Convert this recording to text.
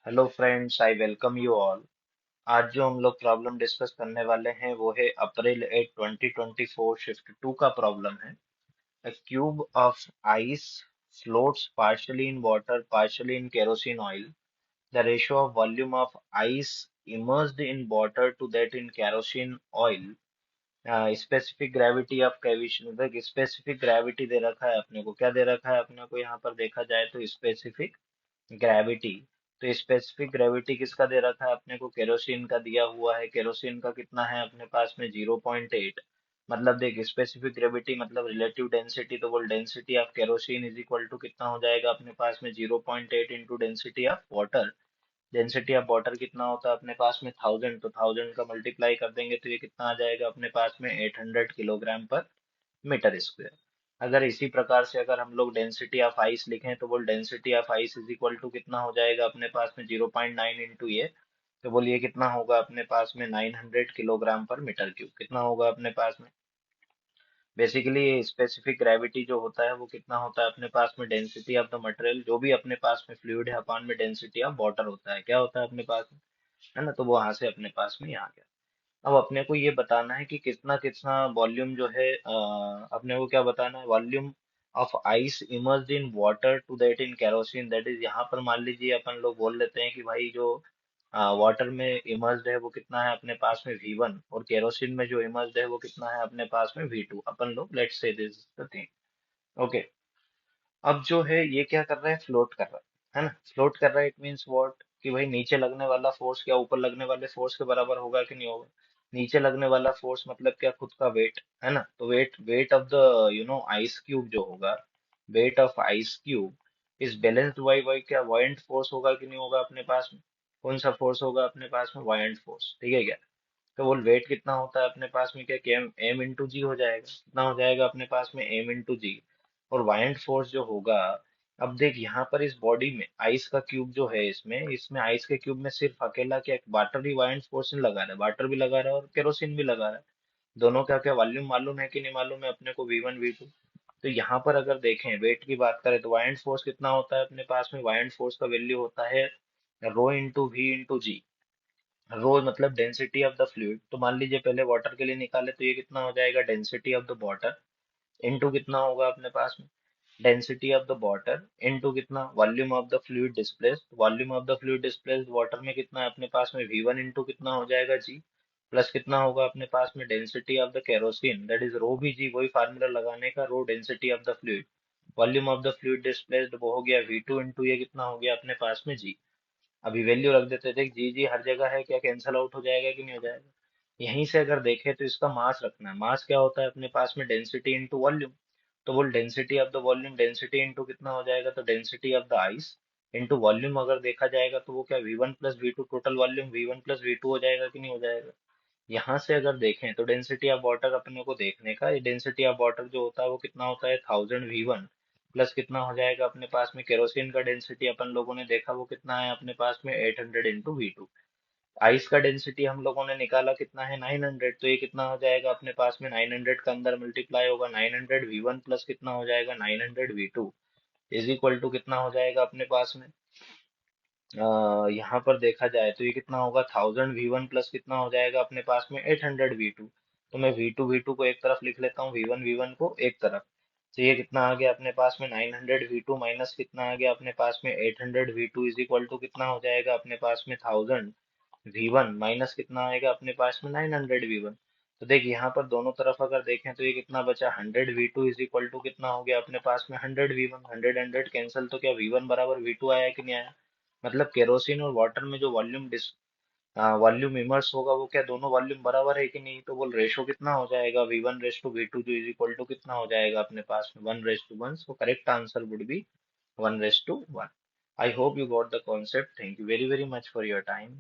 Hello friends, I welcome you all. आज जो हम लोग प्रॉब्लम डिस्कस करने वाले हैं वो है अप्रैल 8 2024 शिफ्ट 2 का प्रॉब्लम है। A cube of ice floats partially in water, partially in kerosene oil. The ratio of volume of ice immersed in water to that in kerosene oil. Specific gravity of कैविशन, specific gravity दे रखा है अपने को। क्या दे रखा है अपने को? यहाँ पर देखा जाए तो स्पेसिफिक ग्रेविटी। तो स्पेसिफिक ग्रेविटी किसका दे रखा है अपने को? केरोसिन का दिया हुआ है। केरोसिन का कितना है अपने पास में? 0.8। मतलब देख, स्पेसिफिक ग्रेविटी मतलब रिलेटिव डेंसिटी, तो वो density of kerosene is equal to कितना हो जाएगा अपने पास में? 0.8 into density of water. Density of water कितना होता है अपने पास में? 1000। तो 1000 का मल्टीप्लाई कर देंगे तो ये कितना आ जाएगा अपने पास में? 800 किलोग्राम पर मीटर स्क्वायर। अगर इसी प्रकार से अगर हम लोग डेंसिटी ऑफ आइस लिखें तो वो density of ice is equal to कितना हो जाएगा अपने पास में? 0.9 इंटू ये। तो बोलिए कितना होगा अपने पास में? 900 किलोग्राम पर मीटर क्यूब। कितना होगा अपने पास में? बेसिकली स्पेसिफिक ग्रेविटी जो होता है वो कितना होता है अपने पास में? डेंसिटी ऑफ द मटेरियल जो भी अपने पास में फ्लूइड है अपान में डेंसिटी ऑफ वाटर होता है। क्या होता है अपने पास में? है ना? तो वो यहाँ से अपने पास में यहाँ गया। अब अपने को ये बताना है कि कितना कितना वॉल्यूम जो है, अपने को क्या बताना है? Volume of ice immersed in water to that in kerosene. That is, यहाँ पर मान लीजिए अपन लोग बोल लेते हैं कि भाई जो वाटर में इमर्स्ड है वो कितना है अपने पास में? V1। और केरोसिन में जो इमर्स्ड है वो कितना है अपने पास में? V2। अपन लोग let's say this the thing. Okay. अब जो है ये क्या कर रहा है? फ्लोट कर रहा है ना? फ्लोट कर रहा है, इट मीन्स व्हाट? कि भाई नीचे लगने वाला फोर्स क्या ऊपर लगने वाले फोर्स के बराबर होगा कि नहीं होगा? नीचे लगने वाला फोर्स मतलब क्या? खुद का वेट, है ना? तो weight weight of the ice cube जो होगा, weight of ice cube is balanced by क्या? वायंट फोर्स होगा कि नहीं होगा अपने पास में? कौन सा फोर्स होगा अपने पास में? वायंट फोर्स। ठीक है क्या? तो वो वेट कितना होता है अपने पास में? क्या एम एम इंटू जी हो जाएगा? कितना हो जाएगा अपने पास में? एम इंटू जी। और वायंट फोर्स जो होगा, अब देख यहाँ पर इस बॉडी में आइस का क्यूब जो है, इसमें इसमें आइस के क्यूब में सिर्फ अकेला क्या वाटर ही वायंट फोर्स नहीं लगा रहा है? वाटर भी लगा रहा है और केरोसिन भी लगा रहा है। दोनों का क्या वॉल्यूम मालूम है कि नहीं मालूम है अपने को? V1 V2। तो यहाँ पर अगर देखें वेट की बात करें तो वायंट फोर्स कितना होता है अपने पास में? वायंट फोर्स का वैल्यू होता है रो इंटू वी इंटू जी। रो मतलब डेंसिटी ऑफ द फ्लूइड। तो मान लीजिए पहले वाटर के लिए निकाले तो ये कितना हो जाएगा? Density of the water into कितना होगा अपने पास में? Density of the water into कितना? Volume of the fluid displaced. Volume of the fluid displaced water में कितना है अपने पास में? V1 इनटू कितना हो जाएगा? जी। प्लस कितना होगा अपने पास में? Density of the kerosene, that is rho भी जी। वही फार्मूला लगाने का, rho density of the fluid, volume of the fluid displaced, वो हो गया V2 इंटू ये कितना हो गया अपने पास में? जी। अभी वैल्यू रख देते थे, जी जी हर जगह है, क्या कैंसल आउट हो जाएगा कि नहीं हो जाएगा? यहीं से अगर देखें तो इसका मास रखना है। मास क्या होता है अपने पास में? Density into volume. तो वो density of the volume, density into कितना हो जाएगा? तो density of the ice into volume अगर देखा जाएगा तो वो क्या? V1 plus V2, total volume V1 plus V2 हो जाएगा कि नहीं हो जाएगा? यहाँ से अगर देखें तो डेंसिटी ऑफ वाटर अपने को देखने का, ये डेंसिटी ऑफ वाटर जो होता है वो कितना होता है? 1000 V1 प्लस कितना हो जाएगा अपने पास में? केरोसिन का डेंसिटी अपन लोगों ने देखा वो कितना है अपने पास में? 800 इंटू V2। आइस का डेंसिटी हम लोगों ने निकाला कितना है? 900। तो ये कितना हो जाएगा अपने पास में? 900 का अंदर मल्टीप्लाई होगा, 900 V1 प्लस कितना हो जाएगा? 900 V2 इज इक्वल टू कितना हो जाएगा अपने पास में? यहाँ पर देखा जाए तो ये कितना होगा? 1000 V1 प्लस कितना हो जाएगा अपने पास में? 800 V2। तो मैं V2 को एक तरफ लिख लेता हूँ, V1 को एक तरफ। तो ये कितना आ गया अपने पास में? 900 V2 माइनस कितना आ गया अपने पास में? 800 V2 इज इक्वल टू कितना हो जाएगा अपने पास में? 1000 V1 माइनस कितना आएगा अपने पास में? 900 V1। तो देखिए यहाँ पर दोनों तरफ अगर देखें तो ये कितना बचा? 100 V2 इज इक्वल टू कितना हो गया अपने पास में? 100 V1। 100 कैंसिल, तो क्या V1 बराबर V2 आया कि नहीं आया? मतलब केरोसिन और वाटर में जो वॉल्यूम इमर्स होगा वो क्या दोनों वॉल्यूम बराबर है कि नहीं? तो वो रेशो कितना हो जाएगा? V1:V2 जो इज इक्वल टू कितना हो जाएगा अपने पास में? 1:1। So correct answer would be 1:1। I hope you got the concept. Thank you very very much for your time.